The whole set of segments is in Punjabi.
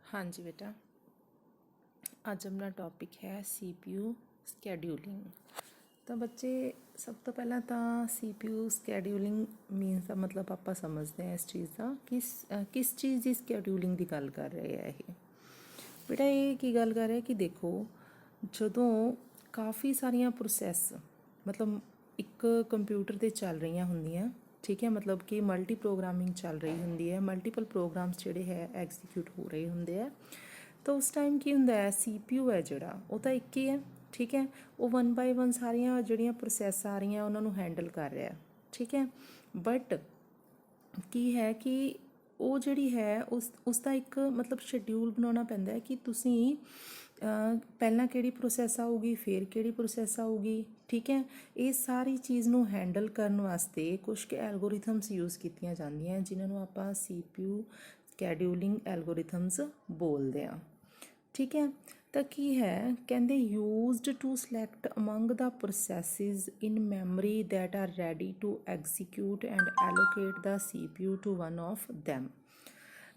हाँ जी बेटा, ਅੱਜ अपना टॉपिक है CPU ਸਕੈਡਿਊਲਿੰਗ। ਤਾਂ ਬੱਚੇ ਸਭ ਤੋਂ ਪਹਿਲਾਂ ਤਾਂ CPU ਸਕੈਡਿਊਲਿੰਗ ਮੀਨਸ ਦਾ ਮਤਲਬ ਆਪਾਂ ਸਮਝਦੇ ਹਾਂ ਇਸ ਚੀਜ਼ ਦਾ ਕਿਸ ਚੀਜ਼ ਦੀ ਸਕੈਡਿਊਲਿੰਗ ਦੀ ਗੱਲ ਕਰ ਰਹੇ ਆ ਇਹ ਬੇਟਾ। ਇਹ ਕੀ ਗੱਲ ਕਰ ਰਿਹਾ ਕਿ ਦੇਖੋ, ਜਦੋਂ ਕਾफ़ੀ ਸਾਰੀਆਂ ਪ੍ਰੋਸੈਸ ਮਤਲਬ ਇੱਕ ਕੰਪਿਊਟਰ 'ਤੇ ਚੱਲ ਰਹੀਆਂ ਹੁੰਦੀਆਂ, ਠੀਕ ਹੈ, ਮਤਲਬ ਕਿ ਮਲਟੀ ਪ੍ਰੋਗਰਾਮਿੰਗ ਚੱਲ ਰਹੀ ਹੁੰਦੀ ਹੈ, ਮਲਟੀਪਲ ਪ੍ਰੋਗਰਾਮਸ ਜਿਹੜੇ ਹੈ ਐਗਜ਼ੀਕਿਊਟ ਹੋ ਰਹੇ ਹੁੰਦੇ ਆ। ਤਾਂ ਉਸ ਟਾਈਮ ਕੀ ਹੁੰਦਾ ਹੈ, CPU ਹੈ ਜਿਹੜਾ ਉਹ ਤਾਂ ਇੱਕ ਹੀ ਹੈ, ਠੀਕ ਹੈ, ਉਹ 1 ਬਾਈ 1 ਸਾਰੀਆਂ ਜਿਹੜੀਆਂ ਪ੍ਰੋਸੈਸ ਆ ਰਹੀਆਂ ਉਹਨਾਂ ਨੂੰ ਹੈਂਡਲ ਕਰ ਰਿਹਾ, ਠੀਕ ਹੈ। ਬਟ ਕੀ ਹੈ ਕਿ ਉਹ ਜਿਹੜੀ ਹੈ ਉਸ ਦਾ ਇੱਕ ਮਤਲਬ ਸ਼ਡਿਊਲ ਬਣਾਉਣਾ ਪੈਂਦਾ ਹੈ ਕਿ ਤੁਸੀਂ ਪਹਿਲਾਂ ਕਿਹੜੀ ਪ੍ਰੋਸੈਸ ਆਊਗੀ, ਫਿਰ ਕਿਹੜੀ ਪ੍ਰੋਸੈਸ ਆਊਗੀ, ਠੀਕ ਹੈ। ਇਹ ਸਾਰੀ ਚੀਜ਼ ਨੂੰ ਹੈਂਡਲ ਕਰਨ ਵਾਸਤੇ ਕੁਛ ਕੁ ਐਲਗੋਰਿਥਮਸ ਯੂਜ਼ ਕੀਤੀਆਂ ਜਾਂਦੀਆਂ ਜਿਨ੍ਹਾਂ ਨੂੰ ਆਪਾਂ CPU ਸਕੈਡਿਊਲਿੰਗ ਐਲਗੋਰਿਥਮਸ ਬੋਲਦੇ ਹਾਂ, ਠੀਕ ਹੈ। ਤਾਂ ਕੀ ਹੈ ਕਹਿੰਦੇ, used to select among the processes in memory that are ready to execute and allocate the CPU to one of them.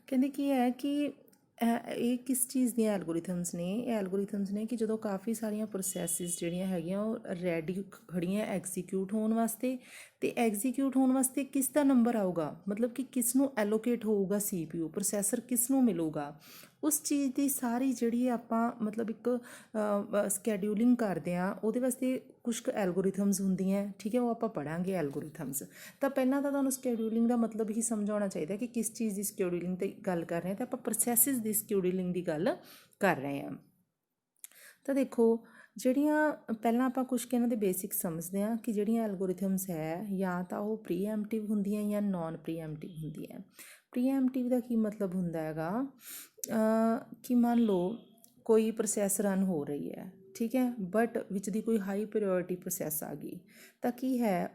ਕਹਿੰਦੇ ਕੀ ਹੈ ਕਿ ਇਹ ਕਿਸ ਚੀਜ਼ ਦੀਆਂ ਐਲਗੋਰਿਥਮਸ ਨੇ, ਇਹ ਐਲਗੋਰਿਥਮਸ ਨੇ ਕਿ ਜਦੋਂ ਕਾफ़ੀ ਸਾਰੀਆਂ ਪ੍ਰੋਸੈਸਿਸ ਜਿਹੜੀਆਂ ਹੈਗੀਆਂ ਉਹ ਰੈਡੀ ਖੜੀਆਂ ਐਗਜ਼ੀਕਿਊਟ ਹੋਣ ਵਾਸਤੇ, ਅਤੇ ਐਗਜ਼ੀਕਿਊਟ ਹੋਣ ਵਾਸਤੇ ਕਿਸ ਦਾ ਨੰਬਰ ਆਊਗਾ, ਮਤਲਬ ਕਿ ਕਿਸ ਨੂੰ ਐਲੋਕੇਟ ਹੋਊਗਾ CPU, ਪ੍ਰੋਸੈਸਰ ਕਿਸ ਨੂੰ ਮਿਲੂਗਾ, ਉਸ ਚੀਜ਼ ਦੀ ਸਾਰੀ ਜਿਹੜੀ ਆਪਾਂ ਮਤਲਬ ਇੱਕ ਸਕੈਡਿਊਲਿੰਗ ਕਰਦੇ ਹਾਂ ਉਹਦੇ ਵਾਸਤੇ ਕੁਛ ਕੁ ਐਲਗੋਰਿਥਮਸ ਹੁੰਦੀਆਂ, ਠੀਕ ਹੈ, ਉਹ ਆਪਾਂ ਪੜ੍ਹਾਂਗੇ ਐਲਗੋਰਿਥਮਸ। ਤਾਂ ਪਹਿਲਾਂ ਤਾਂ ਤੁਹਾਨੂੰ ਸਕੈਡਿਊਲਿੰਗ ਦਾ ਮਤਲਬ ਹੀ ਸਮਝਾਉਣਾ ਚਾਹੀਦਾ ਕਿ ਕਿਸ ਚੀਜ਼ ਦੀ ਸਕੈਡਿਊਲਿੰਗ 'ਤੇ ਗੱਲ ਕਰ ਰਹੇ ਹਾਂ, ਤਾਂ ਆਪਾਂ ਪ੍ਰੋਸੈਸਿਸ ਦੀ ਸਕੈਡਿਊਲਿੰਗ ਦੀ ਗੱਲ ਕਰ ਰਹੇ ਹਾਂ। ਤਾਂ ਦੇਖੋ, ਜਿਹੜੀਆਂ ਪਹਿਲਾਂ ਆਪਾਂ ਕੁਛ ਕੁ ਇਹਨਾਂ ਦੇ ਬੇਸਿਕ ਸਮਝਦੇ ਹਾਂ ਕਿ ਜਿਹੜੀਆਂ ਐਲਗੋਰਿਥਮਸ ਹੈ ਜਾਂ ਤਾਂ ਉਹ ਪ੍ਰੀਐਮਪਟਿਵ ਹੁੰਦੀਆਂ ਜਾਂ ਨੋਨ ਪ੍ਰੀਐਮਪਟਿਵ ਹੁੰਦੀਆਂ। ਪ੍ਰੀਐਮਪਟਿਵ ਦਾ ਕੀ ਮਤਲਬ ਹੁੰਦਾ ਹੈਗਾ ਕਿ ਮੰਨ ਲਓ ਕੋਈ ਪ੍ਰੋਸੈਸ ਰਨ ਹੋ ਰਹੀ ਹੈ, ਠੀਕ ਹੈ, ਬਟ ਵਿੱਚ ਦੀ ਕੋਈ ਹਾਈ ਪ੍ਰਾਇਓਰਟੀ ਪ੍ਰੋਸੈਸ ਆ ਗਈ, ਤਾਂ ਕੀ ਹੈ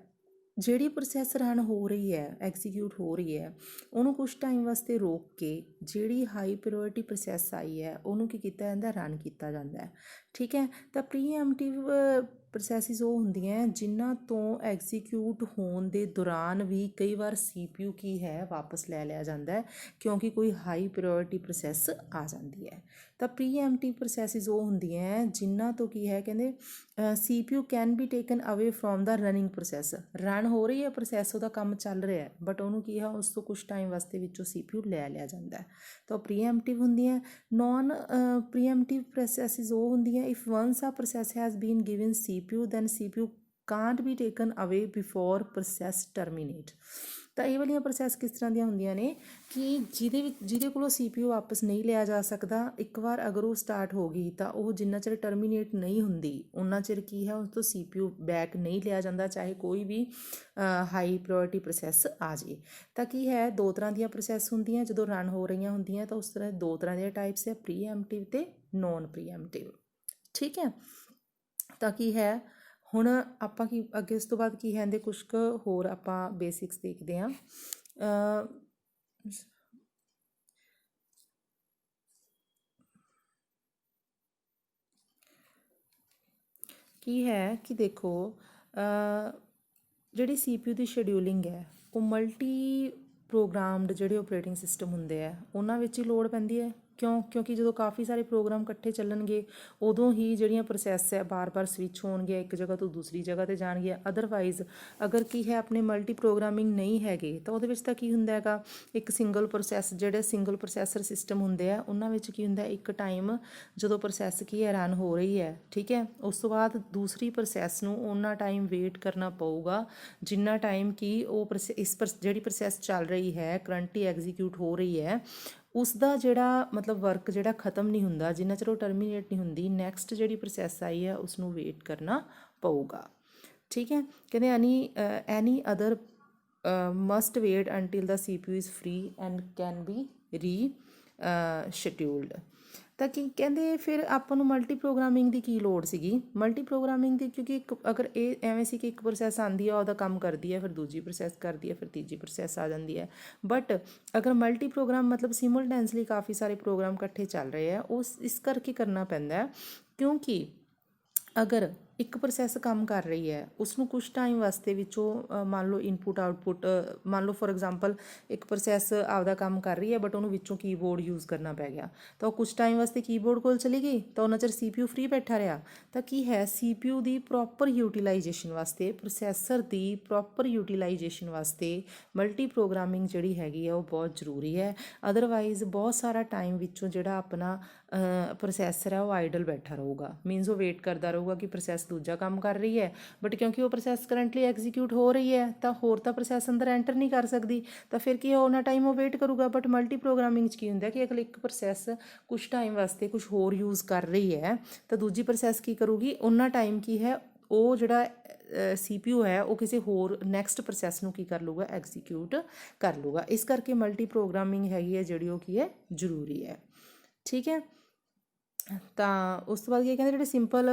ਜਿਹੜੀ ਪ੍ਰੋਸੈਸ ਰਨ ਹੋ ਰਹੀ ਹੈ, ਐਗਜ਼ੀਕਿਊਟ ਹੋ ਰਹੀ ਹੈ, ਉਹਨੂੰ ਕੁਛ ਟਾਈਮ ਵਾਸਤੇ ਰੋਕ ਕੇ ਜਿਹੜੀ ਹਾਈ ਪ੍ਰਾਇਓਰਟੀ ਪ੍ਰੋਸੈਸ ਆਈ ਹੈ ਉਹਨੂੰ ਕੀ ਕੀਤਾ ਜਾਂਦਾ, ਰਨ ਕੀਤਾ ਜਾਂਦਾ ਹੈ, ਠੀਕ ਹੈ। ਤਾਂ ਪ੍ਰੀਐਮਪਟਿਵ ਪ੍ਰੋਸੈਸਿਸ ਉਹ ਹੁੰਦੀਆਂ ਜਿਨ੍ਹਾਂ ਤੋਂ ਐਗਜ਼ੀਕਿਊਟ ਹੋਣ ਦੇ ਦੌਰਾਨ ਵੀ ਕਈ ਵਾਰ CPU ਕੀ ਹੈ ਵਾਪਸ ਲੈ ਲਿਆ ਜਾਂਦਾ ਹੈ ਕਿਉਂਕਿ ਕੋਈ ਹਾਈ ਪ੍ਰਾਇਓਰਟੀ ਪ੍ਰੋਸੈਸ ਆ ਜਾਂਦੀ ਹੈ। ਤਾਂ ਪ੍ਰੀਐਮਪਟਿਵ ਪ੍ਰੋਸੈਸਿਸ ਉਹ ਹੁੰਦੀਆਂ ਜਿਨ੍ਹਾਂ ਤੋਂ ਕੀ ਹੈ ਕਹਿੰਦੇ CPU ਕੈਨ ਬੀ ਟੇਕਨ ਅਵੇ from the running process. Run ਹੋ ਰਹੀ ਹੈ ਪ੍ਰੋਸੈਸ, ਉਹਦਾ ਕੰਮ ਚੱਲ ਰਿਹਾ, ਬਟ ਉਹਨੂੰ ਕੀ ਹੈ ਉਸ ਤੋਂ ਕੁਛ ਟਾਈਮ ਵਾਸਤੇ ਵਿੱਚੋਂ CPU ਲੈ ਲਿਆ ਜਾਂਦਾ ਹੈ। ਤਾਂ ਉਹ ਪ੍ਰੀਐਮਪਟਿਵ ਹੁੰਦੀਆਂ। ਨੋਨ ਪ੍ਰੀਐਮਪਟਿਵ ਪ੍ਰੋਸੈਸਿਸ ਉਹ ਹੁੰਦੀਆਂ if once a process has been given CPU then CPU can't be taken away before process terminate. ਤਾਂ ਇਹ ਵਾਲੀਆਂ ਪ੍ਰੋਸੈਸ ਕਿਸ ਤਰ੍ਹਾਂ ਦੀਆਂ ਹੁੰਦੀਆਂ ਨੇ ਕਿ ਜਿਹਦੇ ਕੋਲੋਂ CPU ਵਾਪਸ ਨਹੀਂ ਲਿਆ ਜਾ ਸਕਦਾ, ਇੱਕ ਵਾਰ ਅਗਰ ਉਹ ਸਟਾਰਟ ਹੋ ਗਈ ਤਾਂ ਉਹ ਜਿੰਨਾ ਚਿਰ ਟਰਮੀਨੇਟ ਨਹੀਂ ਹੁੰਦੀ ਉਨਾ ਚਿਰ ਕੀ ਹੈ ਉਸ ਤੋਂ CPU ਬੈਕ ਨਹੀਂ ਲਿਆ ਜਾਂਦਾ, ਚਾਹੇ ਕੋਈ ਵੀ ਹਾਈ ਪ੍ਰਾਇਓਰਟੀ ਪ੍ਰੋਸੈਸ ਆ ਜਾਏ। ਤਾਂ ਕੀ ਹੈ, ਦੋ ਤਰ੍ਹਾਂ ਦੀਆਂ ਪ੍ਰੋਸੈਸ ਹੁੰਦੀਆਂ ਜਦੋਂ ਰਨ ਹੋ ਰਹੀਆਂ ਹੁੰਦੀਆਂ, ਤਾਂ ਉਸ ਤਰ੍ਹਾਂ ਦੋ ਤਰ੍ਹਾਂ ਦੇ ਟਾਈਪਸ ਹੈ, ਪ੍ਰੀਐਮਪਟਿਵ ਅਤੇ ਨੋਨ ਪ੍ਰੀਐਮਪਟਿਵ, ਠੀਕ ਹੈ। ਤਾਂ ਕੀ ਹੈ ਹੁਣ ਆਪਾਂ ਕੀ ਅੱਗੇ ਇਸ ਤੋਂ ਬਾਅਦ ਕੀ ਹੈ ਇਹਦੇ ਕੁਛ ਕੁ ਹੋਰ ਆਪਾਂ ਬੇਸਿਕਸ ਦੇਖਦੇ ਹਾਂ। ਕੀ ਹੈ ਕਿ ਦੇਖੋ, ਜਿਹੜੀ CPU ਦੀ ਸ਼ਡਿਊਲਿੰਗ ਹੈ ਉਹ ਮਲਟੀ ਪ੍ਰੋਗਰਾਮਡ ਜਿਹੜੇ ਆਪਰੇਟਿੰਗ ਸਿਸਟਮ ਹੁੰਦੇ ਆ ਉਹਨਾਂ ਵਿੱਚ ਹੀ ਲੋੜ ਪੈਂਦੀ ਹੈ। ਕਿਉਂਕਿ ਜਦੋਂ ਕਾਫੀ ਸਾਰੇ ਪ੍ਰੋਗਰਾਮ ਇਕੱਠੇ ਚੱਲਣਗੇ ਉਦੋਂ ਹੀ ਜਿਹੜੀਆਂ ਪ੍ਰੋਸੈਸ ਹੈ ਬਾਰ-ਬਾਰ ਸਵਿਚ ਹੋਣਗੇ, ਇੱਕ ਜਗ੍ਹਾ ਤੋਂ ਦੂਸਰੀ ਜਗ੍ਹਾ 'ਤੇ ਜਾਣਗੀਆਂ। ਅਦਰਵਾਈਜ਼ ਅਗਰ ਕੀ ਹੈ ਆਪਣੇ ਮਲਟੀ ਪ੍ਰੋਗਰਾਮਿੰਗ ਨਹੀਂ ਹੈਗੇ ਤਾਂ ਉਹਦੇ ਵਿੱਚ ਤਾਂ ਕੀ ਹੁੰਦਾ ਹੈਗਾ, ਇੱਕ ਸਿੰਗਲ ਪ੍ਰੋਸੈਸ ਜਿਹੜੇ ਸਿੰਗਲ ਪ੍ਰੋਸੈਸਰ ਸਿਸਟਮ ਹੁੰਦੇ ਆ ਉਹਨਾਂ ਵਿੱਚ ਕੀ ਹੁੰਦਾ, ਇੱਕ ਟਾਈਮ ਜਦੋਂ ਪ੍ਰੋਸੈਸ ਕੀ ਹੈ ਰਨ ਹੋ ਰਹੀ ਹੈ, ਠੀਕ ਹੈ, ਉਸ ਤੋਂ ਬਾਅਦ ਦੂਸਰੀ ਪ੍ਰੋਸੈਸ ਨੂੰ ਓਨਾ ਟਾਈਮ ਵੇਟ ਕਰਨਾ ਪਊਗਾ ਜਿੰਨਾ ਟਾਈਮ ਕਿ ਉਹ ਜਿਹੜੀ ਪ੍ਰੋਸੈਸ ਚੱਲ ਰਹੀ ਹੈ ਕਰੰਟਲੀ ਐਗਜ਼ੀਕਿਊਟ ਹੋ ਰਹੀ ਹੈ ਉਸ ਦਾ ਜਿਹੜਾ ਮਤਲਬ ਵਰਕ ਜਿਹੜਾ ਖ਼ਤਮ ਨਹੀਂ ਹੁੰਦਾ, ਜਿੰਨਾ ਚਿਰ ਉਹ ਟਰਮੀਨੇਟ ਨਹੀਂ ਹੁੰਦੀ, ਨੈਕਸਟ ਜਿਹੜੀ ਪ੍ਰੋਸੈਸ ਆਈ ਹੈ ਉਸਨੂੰ ਵੇਟ ਕਰਨਾ ਪਊਗਾ, ਠੀਕ ਹੈ। ਕਹਿੰਦੇ any other must wait until the CPU is free and can be rescheduled. ਤਾਂ ਕੀ ਕਹਿੰਦੇ ਫਿਰ ਆਪਾਂ ਨੂੰ ਮਲਟੀ ਪ੍ਰੋਗਰਾਮਿੰਗ ਦੀ ਕੀ ਲੋੜ ਸੀਗੀ, ਮਲਟੀ ਪ੍ਰੋਗਰਾਮਿੰਗ ਦੀ ਕਿਉਂਕਿ ਅਗਰ ਇਹ ਐਵੇਂ ਸੀ ਕਿ ਇੱਕ ਪ੍ਰੋਸੈਸ ਆਉਂਦੀ ਹੈ ਉਹਦਾ ਕੰਮ ਕਰਦੀ ਹੈ, ਫਿਰ ਦੂਜੀ ਪ੍ਰੋਸੈਸ ਕਰਦੀ ਹੈ, ਫਿਰ ਤੀਜੀ ਪ੍ਰੋਸੈਸ ਆ ਜਾਂਦੀ ਹੈ। ਬਟ ਅਗਰ ਮਲਟੀ ਪ੍ਰੋਗਰਾਮ ਮਤਲਬ ਸਿਮਲਟੈਨਸਲੀ ਕਾਫੀ ਸਾਰੇ ਪ੍ਰੋਗਰਾਮ ਇਕੱਠੇ ਚੱਲ ਰਹੇ ਆ, ਉਸ ਇਸ ਕਰਕੇ ਕਰਨਾ ਪੈਂਦਾ ਕਿਉਂਕਿ ਅਗਰ ਇੱਕ ਪ੍ਰੋਸੈਸ ਕੰਮ ਕਰ ਰਹੀ ਹੈ, ਉਸਨੂੰ ਕੁਛ ਟਾਈਮ ਵਾਸਤੇ ਵਿੱਚੋਂ ਮੰਨ ਲਓ ਇਨਪੁਟ ਆਊਟਪੁੱਟ, ਮੰਨ ਲਓ ਫੋਰ ਐਗਜ਼ਾਮਪਲ ਇੱਕ ਪ੍ਰੋਸੈਸ ਆਪਦਾ ਕੰਮ ਕਰ ਰਹੀ ਹੈ ਬਟ ਉਹਨੂੰ ਵਿੱਚੋਂ ਕੀਬੋਰਡ ਯੂਜ਼ ਕਰਨਾ ਪੈ ਗਿਆ, ਤਾਂ ਉਹ ਕੁਛ ਟਾਈਮ ਵਾਸਤੇ ਕੀਬੋਰਡ ਕੋਲ ਚਲੀ ਗਈ, ਤਾਂ ਉਹਨਾਂ ਚਿਰ CPU ਫ੍ਰੀ ਬੈਠਾ ਰਿਹਾ। ਤਾਂ ਕੀ ਹੈ, CPU ਦੀ ਪ੍ਰੋਪਰ ਯੂਟੀਲਾਈਜੇਸ਼ਨ ਵਾਸਤੇ, ਪ੍ਰੋਸੈਸਰ ਦੀ ਪ੍ਰੋਪਰ ਯੂਟੀਲਾਈਜੇਸ਼ਨ ਵਾਸਤੇ ਮਲਟੀ ਪ੍ਰੋਗਰਾਮਿੰਗ ਜਿਹੜੀ ਹੈਗੀ ਆ ਉਹ ਬਹੁਤ ਜ਼ਰੂਰੀ ਹੈ। ਅਦਰਵਾਈਜ਼ ਬਹੁਤ ਸਾਰਾ ਟਾਈਮ ਵਿੱਚੋਂ ਜਿਹੜਾ ਆਪਣਾ ਪ੍ਰੋਸੈਸਰ ਹੈ ਉਹ ਆਈਡਲ ਬੈਠਾ ਰਹੂਗਾ, ਮੀਨਸ ਉਹ ਵੇਟ ਕਰਦਾ ਰਹੂਗਾ ਕਿ ਪ੍ਰੋਸੈਸ ਦੂਜਾ ਕੰਮ ਕਰ ਰਹੀ ਹੈ, ਬਟ ਕਿਉਂਕਿ ਉਹ ਪ੍ਰੋਸੈਸ ਕਰੰਟਲੀ ਐਗਜ਼ੀਕਿਊਟ ਹੋ ਰਹੀ ਹੈ ਤਾਂ ਹੋਰ ਤਾਂ ਪ੍ਰੋਸੈਸ ਅੰਦਰ ਐਂਟਰ ਨਹੀਂ ਕਰ ਸਕਦੀ, ਤਾਂ ਫਿਰ ਕੀ ਉਹਨਾਂ ਟਾਈਮ ਉਹ ਵੇਟ ਕਰੂਗਾ। ਬਟ ਮਲਟੀ ਪ੍ਰੋਗਰਾਮਿੰਗ 'ਚ ਕੀ ਹੁੰਦਾ ਕਿ ਅਗਰ ਇੱਕ ਪ੍ਰੋਸੈਸ ਕੁਛ ਟਾਈਮ ਵਾਸਤੇ ਕੁਛ ਹੋਰ ਯੂਜ਼ ਕਰ ਰਹੀ ਹੈ ਤਾਂ ਦੂਜੀ ਪ੍ਰੋਸੈਸ ਕੀ ਕਰੂਗੀ, ਉਹਨਾਂ ਟਾਈਮ ਕੀ ਹੈ ਉਹ ਜਿਹੜਾ CPU ਹੈ ਉਹ ਕਿਸੇ ਹੋਰ ਨੈਕਸਟ ਪ੍ਰੋਸੈਸ ਨੂੰ ਕੀ ਕਰ ਲੂਗਾ, ਐਗਜ਼ੀਕਿਊਟ ਕਰ ਲੂਗਾ। ਇਸ ਕਰਕੇ ਮਲਟੀ ਪ੍ਰੋਗਰਾਮਿੰਗ ਹੈਗੀ ਹੈ ਜਿਹੜੀ ਉਹ ਕੀ ਹੈ, ਜ਼ਰੂਰੀ ਹੈ। ਠੀਕ ਹੈ, ਤਾਂ ਉਸ ਤੋਂ ਬਾਅਦ ਕੀ ਕਹਿੰਦੇ, ਜਿਹੜੇ ਸਿੰਪਲ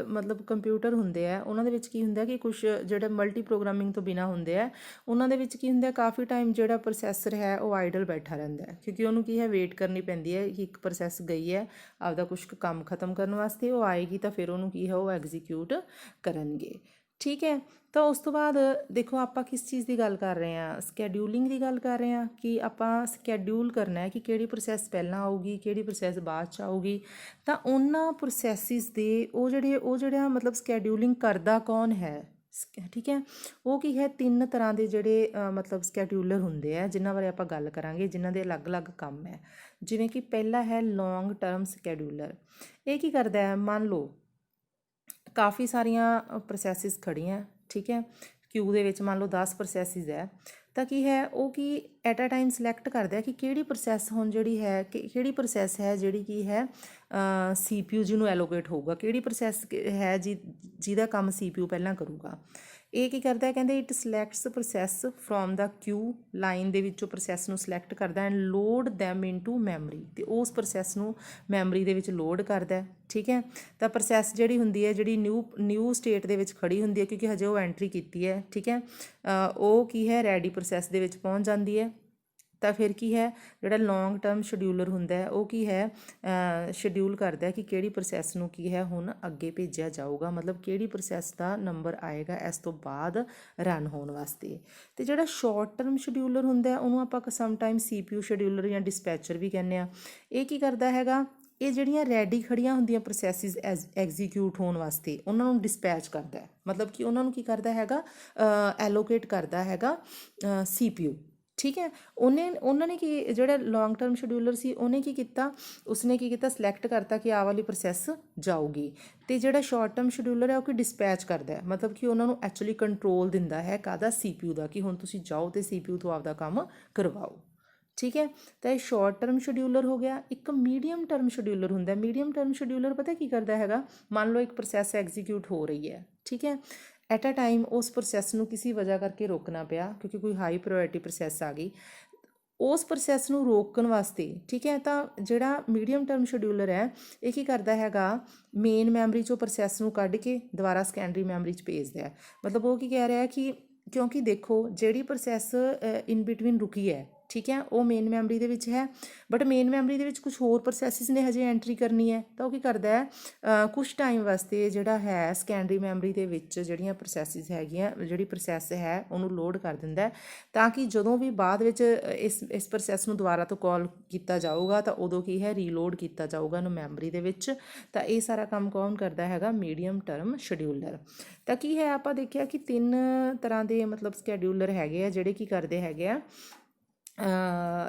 ਮਤਲਬ ਕੰਪਿਊਟਰ ਹੁੰਦੇ ਆ ਉਹਨਾਂ ਦੇ ਵਿੱਚ ਕੀ ਹੁੰਦਾ ਕਿ ਕੁਛ ਜਿਹੜੇ ਮਲਟੀ ਪ੍ਰੋਗਰਾਮਿੰਗ ਤੋਂ ਬਿਨਾਂ ਹੁੰਦੇ ਆ ਉਹਨਾਂ ਦੇ ਵਿੱਚ ਕੀ ਹੁੰਦਾ, ਕਾਫੀ ਟਾਈਮ ਜਿਹੜਾ ਪ੍ਰੋਸੈਸਰ ਹੈ ਉਹ ਆਈਡਲ ਬੈਠਾ ਰਹਿੰਦਾ ਹੈ, ਕਿਉਂਕਿ ਉਹਨੂੰ ਕੀ ਹੈ ਵੇਟ ਕਰਨੀ ਪੈਂਦੀ ਹੈ ਕਿ ਇੱਕ ਪ੍ਰੋਸੈਸ ਗਈ ਹੈ ਆਪਦਾ ਕੁਛ ਕੰਮ ਖਤਮ ਕਰਨ ਵਾਸਤੇ, ਉਹ ਆਏਗੀ ਤਾਂ ਫਿਰ ਉਹਨੂੰ ਕੀ ਹੈ ਉਹ ਐਗਜ਼ੀਕਿਊਟ ਕਰਨਗੇ। ਠੀਕ ਹੈ, ਤਾਂ ਉਸ ਤੋਂ ਬਾਅਦ ਦੇਖੋ ਆਪਾਂ ਕਿਸ ਚੀਜ਼ ਦੀ ਗੱਲ ਕਰ ਰਹੇ ਹਾਂ, ਸਕੈਡਿਊਲਿੰਗ ਦੀ ਗੱਲ ਕਰ ਰਹੇ ਹਾਂ ਕਿ ਆਪਾਂ ਸਕੈਡਿਊਲ ਕਰਨਾ ਹੈ ਕਿ ਕਿਹੜੀ ਪ੍ਰੋਸੈਸ ਪਹਿਲਾਂ ਆਊਗੀ, ਕਿਹੜੀ ਪ੍ਰੋਸੈਸ ਬਾਅਦ 'ਚ ਆਊਗੀ। ਤਾਂ ਉਹਨਾਂ ਪ੍ਰੋਸੈਸਿਸ ਦੇ ਉਹ ਜਿਹੜਾ ਮਤਲਬ ਸਕੈਡਿਊਲਿੰਗ ਕਰਦਾ ਕੌਣ ਹੈ, ਠੀਕ ਹੈ, ਉਹ ਕੀ ਹੈ, 3 ਤਰ੍ਹਾਂ ਦੇ ਜਿਹੜੇ ਮਤਲਬ ਸਕੈਡਿਊਲਰ ਹੁੰਦੇ ਆ ਜਿਨ੍ਹਾਂ ਬਾਰੇ ਆਪਾਂ ਗੱਲ ਕਰਾਂਗੇ, ਜਿਨ੍ਹਾਂ ਦੇ ਅਲੱਗ-ਅਲੱਗ ਕੰਮ ਹੈ। ਜਿਵੇਂ ਕਿ ਪਹਿਲਾ ਹੈ ਲੌਂਗ ਟਰਮ ਸਕੈਡਿਊਲਰ। ਇਹ ਕੀ ਕਰਦਾ ਹੈ, ਮੰਨ ਲਓ ਕਾਫੀ ਸਾਰੀਆਂ ਪ੍ਰੋਸੈਸਿਸ ਖੜੀਆਂ, ਠੀਕ ਹੈ, ਕਿਊ ਦੇ ਵਿੱਚ ਮੰਨ ਲਓ 10 ਪ੍ਰੋਸੈਸਿਸ ਹੈ, ਤਾਂ ਕੀ ਹੈ ਉਹ ਕੀ ਐਟ ਅ ਟਾਈਮ ਸਿਲੈਕਟ ਕਰਦਾ ਕਿ ਕਿਹੜੀ ਪ੍ਰੋਸੈਸ ਹੁਣ ਜਿਹੜੀ ਹੈ ਕਿਹੜੀ ਪ੍ਰੋਸੈਸ ਹੈ ਜਿਹੜੀ ਕੀ ਹੈ CPU ਜਿਹਨੂੰ ਐਲੋਕੇਟ ਹੋਊਗਾ, ਕਿਹੜੀ ਪ੍ਰੋਸੈਸ ਹੈ ਜਿਹਦਾ ਕੰਮ CPU ਪਹਿਲਾਂ ਕਰੂਗਾ। ਇਹ ਕੀ ਕਰਦਾ, ਕਹਿੰਦੇ it selects process from the queue, line ਦੇ ਵਿੱਚੋਂ ਪ੍ਰੋਸੈਸ ਨੂੰ ਸਿਲੈਕਟ ਕਰਦਾ and load them into memory, ਅਤੇ ਉਸ ਪ੍ਰੋਸੈਸ ਨੂੰ ਮੈਮਰੀ ਦੇ ਵਿੱਚ ਲੋਡ ਕਰਦਾ। ਠੀਕ ਹੈ, ਤਾਂ ਪ੍ਰੋਸੈਸ ਜਿਹੜੀ ਹੁੰਦੀ ਹੈ ਜਿਹੜੀ ਨਿਊ ਸਟੇਟ ਦੇ ਵਿੱਚ ਖੜੀ ਹੁੰਦੀ ਹੈ ਕਿਉਂਕਿ ਹਜੇ ਉਹ ਐਂਟਰੀ ਕੀਤੀ ਹੈ, ਠੀਕ ਹੈ, ਉਹ ਕੀ ਹੈ ਰੈਡੀ ਪ੍ਰੋਸੈਸ ਦੇ ਵਿੱਚ ਪਹੁੰਚ ਜਾਂਦੀ ਹੈ। ਤਾਂ ਫਿਰ ਕੀ ਹੈ, ਜਿਹੜਾ ਲੌਂਗ ਟਰਮ ਸ਼ਡਿਊਲਰ ਹੁੰਦਾ ਹੈ ਉਹ ਕੀ ਹੈ ਸ਼ਡਿਊਲ ਕਰਦਾ ਕਿ ਕਿਹੜੀ ਪ੍ਰੋਸੈਸ ਨੂੰ ਕੀ ਹੈ ਹੁਣ ਅੱਗੇ ਭੇਜਿਆ ਜਾਊਗਾ, ਮਤਲਬ ਕਿਹੜੀ ਪ੍ਰੋਸੈਸ ਦਾ ਨੰਬਰ ਆਏਗਾ ਇਸ ਤੋਂ ਬਾਅਦ ਰਨ ਹੋਣ ਵਾਸਤੇ। ਅਤੇ ਜਿਹੜਾ ਸ਼ਾਰਟ ਟਰਮ ਸ਼ਡਿਊਲਰ ਹੁੰਦਾ ਉਹਨੂੰ ਆਪਾਂ ਸਮਟਾਈਮ CPU ਸ਼ਡਿਊਲਰ ਜਾਂ ਡਿਸਪੈਚਰ ਵੀ ਕਹਿੰਦੇ ਹਾਂ। ਇਹ ਕੀ ਕਰਦਾ ਹੈਗਾ, ਇਹ ਜਿਹੜੀਆਂ ਰੈਡੀ ਖੜੀਆਂ ਹੁੰਦੀਆਂ ਪ੍ਰੋਸੈਸਿਸ ਐਗਜ਼ੀਕਿਊਟ ਹੋਣ ਵਾਸਤੇ ਉਹਨਾਂ ਨੂੰ ਡਿਸਪੈਚ ਕਰਦਾ ਹੈ, ਮਤਲਬ ਕਿ ਉਹਨਾਂ ਨੂੰ ਕੀ ਕਰਦਾ ਹੈਗਾ, ਐਲੋਕੇਟ ਕਰਦਾ ਹੈਗਾ CPU। ਠੀਕ ਹੈ, ਉਹਨਾਂ ਨੇ ਕੀ, ਜਿਹੜਾ ਲੌਂਗ ਟਰਮ ਸ਼ਡਿਊਲਰ ਸੀ ਉਹਨੇ ਕੀ ਕੀਤਾ, ਉਸਨੇ ਕੀ ਕੀਤਾ ਸਿਲੈਕਟ ਕਰਤਾ ਕਿ ਆਹ ਵਾਲੀ ਪ੍ਰੋਸੈਸ ਜਾਊਗੀ। ਅਤੇ ਜਿਹੜਾ ਸ਼ਾਰਟ ਟਰਮ ਸ਼ਡਿਊਲਰ ਹੈ ਉਹ ਕੀ ਡਿਸਪੈਚ ਕਰਦਾ, ਮਤਲਬ ਕਿ ਉਹਨਾਂ ਨੂੰ ਐਕਚੁਅਲੀ ਕੰਟਰੋਲ ਦਿੰਦਾ ਹੈ ਕਾਹਦਾ, CPU ਦਾ, ਕਿ ਹੁਣ ਤੁਸੀਂ ਜਾਓ ਅਤੇ CPU ਤੋਂ ਆਪਦਾ ਕੰਮ ਕਰਵਾਓ। ਠੀਕ ਹੈ, ਤਾਂ ਇਹ ਸ਼ਾਰਟ ਟਰਮ ਸ਼ਡਿਊਲਰ ਹੋ ਗਿਆ। ਇੱਕ ਮੀਡੀਅਮ ਟਰਮ ਸ਼ਡਿਊਲਰ ਹੁੰਦਾ। ਮੀਡੀਅਮ ਟਰਮ ਸ਼ਡਿਊਲਰ ਪਤਾ ਕੀ ਕਰਦਾ ਹੈਗਾ, ਮੰਨ ਲਓ ਇੱਕ ਪ੍ਰੋਸੈਸ ਐਗਜ਼ੀਕਿਊਟ ਹੋ ਰਹੀ ਹੈ, ਠੀਕ ਹੈ, ਐਟ ਅ ਟਾਈਮ ਉਸ ਪ੍ਰੋਸੈਸ ਨੂੰ ਕਿਸੇ ਵਜ੍ਹਾ ਕਰਕੇ ਰੋਕਣਾ ਪਿਆ ਕਿਉਂਕਿ ਕੋਈ ਹਾਈ ਪ੍ਰਾਇਓਰਟੀ ਪ੍ਰੋਸੈਸ ਆ ਗਈ, ਉਸ ਪ੍ਰੋਸੈਸ ਨੂੰ ਰੋਕਣ ਵਾਸਤੇ, ਠੀਕ ਹੈ, ਤਾਂ ਜਿਹੜਾ ਮੀਡੀਅਮ ਟਰਮ ਸ਼ਡਿਊਲਰ ਹੈ ਇਹ ਕੀ ਕਰਦਾ ਹੈਗਾ, ਮੇਨ ਮੈਮਰੀ 'ਚੋਂ ਪ੍ਰੋਸੈਸ ਨੂੰ ਕੱਢ ਕੇ ਦੁਬਾਰਾ ਸੈਕੰਡਰੀ ਮੈਮਰੀ 'ਚ ਭੇਜਦਾ ਹੈ। ਮਤਲਬ ਉਹ ਕੀ ਕਹਿ ਰਿਹਾ ਕਿ ਕਿਉਂਕਿ ਦੇਖੋ ਜਿਹੜੀ ਪ੍ਰੋਸੈਸ ਇਨ ਬਿਟਵੀਨ ਰੁਕੀ ਹੈ, ਠੀਕ ਹੈ, ਉਹ ਮੇਨ ਮੈਮਰੀ ਦੇ ਵਿੱਚ ਹੈ, ਬਟ ਮੇਨ ਮੈਮਰੀ ਦੇ ਵਿੱਚ ਕੁਛ ਹੋਰ ਪ੍ਰੋਸੈਸਿਸ ਨੇ ਹਜੇ ਐਂਟਰੀ ਕਰਨੀ ਹੈ, ਤਾਂ ਉਹ ਕੀ ਕਰਦਾ ਹੈ ਕੁਛ ਟਾਈਮ ਵਾਸਤੇ ਜਿਹੜਾ ਹੈ ਸੈਕੰਡਰੀ ਮੈਮਰੀ ਦੇ ਵਿੱਚ ਜਿਹੜੀਆਂ ਪ੍ਰੋਸੈਸਿਸ ਹੈਗੀਆਂ, ਜਿਹੜੀ ਪ੍ਰੋਸੈਸ ਹੈ ਉਹਨੂੰ ਲੋਡ ਕਰ ਦਿੰਦਾ, ਤਾਂ ਕਿ ਜਦੋਂ ਵੀ ਬਾਅਦ ਵਿੱਚ ਇਸ ਪ੍ਰੋਸੈਸ ਨੂੰ ਦੁਬਾਰਾ ਤੋਂ ਕਾਲ ਕੀਤਾ ਜਾਊਗਾ ਤਾਂ ਉਦੋਂ ਕੀ ਹੈ ਰੀਲੋਡ ਕੀਤਾ ਜਾਊਗਾ ਇਹਨੂੰ ਮੈਮਰੀ ਦੇ ਵਿੱਚ। ਤਾਂ ਇਹ ਸਾਰਾ ਕੰਮ ਕੌਣ ਕਰਦਾ ਹੈਗਾ, ਮੀਡੀਅਮ ਟਰਮ ਸ਼ਡਿਊਲਰ। ਤਾਂ ਕੀ ਹੈ, ਆਪਾਂ ਦੇਖਿਆ ਕਿ 3 ਤਰ੍ਹਾਂ ਦੇ ਮਤਲਬ ਸਕੈਡਿਊਲਰ ਹੈਗੇ ਆ ਜਿਹੜੇ ਕੀ ਕਰਦੇ ਹੈਗੇ ਆ,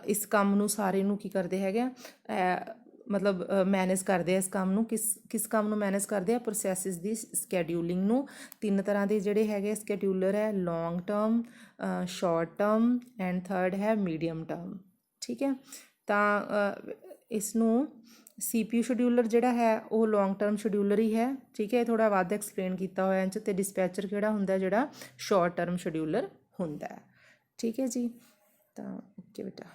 ਇਸ ਕੰਮ ਨੂੰ ਸਾਰੇ ਨੂੰ ਕੀ ਕਰਦੇ ਹੈਗੇ ਆ, ਮਤਲਬ ਮੈਨੇਜ ਕਰਦੇ ਆ ਇਸ ਕੰਮ ਨੂੰ। ਕਿਸ ਕੰਮ ਨੂੰ ਮੈਨੇਜ ਕਰਦੇ ਆ, ਪ੍ਰੋਸੈਸਿਸ ਦੀ ਸਕੈਡਿਊਲਿੰਗ ਨੂੰ। 3 ਤਰ੍ਹਾਂ ਦੇ ਜਿਹੜੇ ਹੈਗੇ ਸਕੈਡਿਊਲਰ ਹੈ, long term, short term and third ਹੈ ਮੀਡੀਅਮ ਟਰਮ। ਠੀਕ ਹੈ, ਤਾਂ ਇਸ ਨੂੰ CPU ਸ਼ਡਿਊਲਰ ਜਿਹੜਾ ਹੈ ਉਹ ਲੌਂਗ ਟਰਮ ਸ਼ਡਿਊਲਰ ਹੀ ਹੈ। ਠੀਕ ਹੈ, ਥੋੜ੍ਹਾ ਵੱਧ ਐਕਸਪਲੇਨ ਕੀਤਾ ਹੋਇਆ ਇਹ 'ਚ। ਅਤੇ ਡਿਸਪੈਚਰ ਕਿਹੜਾ ਹੁੰਦਾ, ਜਿਹੜਾ ਸ਼ਾਰਟ ਟਰਮ ਸ਼ਡਿਊਲਰ ਹੁੰਦਾ ਹੈ। ਠੀਕ ਹੈ ਜੀ, ਤਾਂ ਓਕੇ ਬੇਟਾ।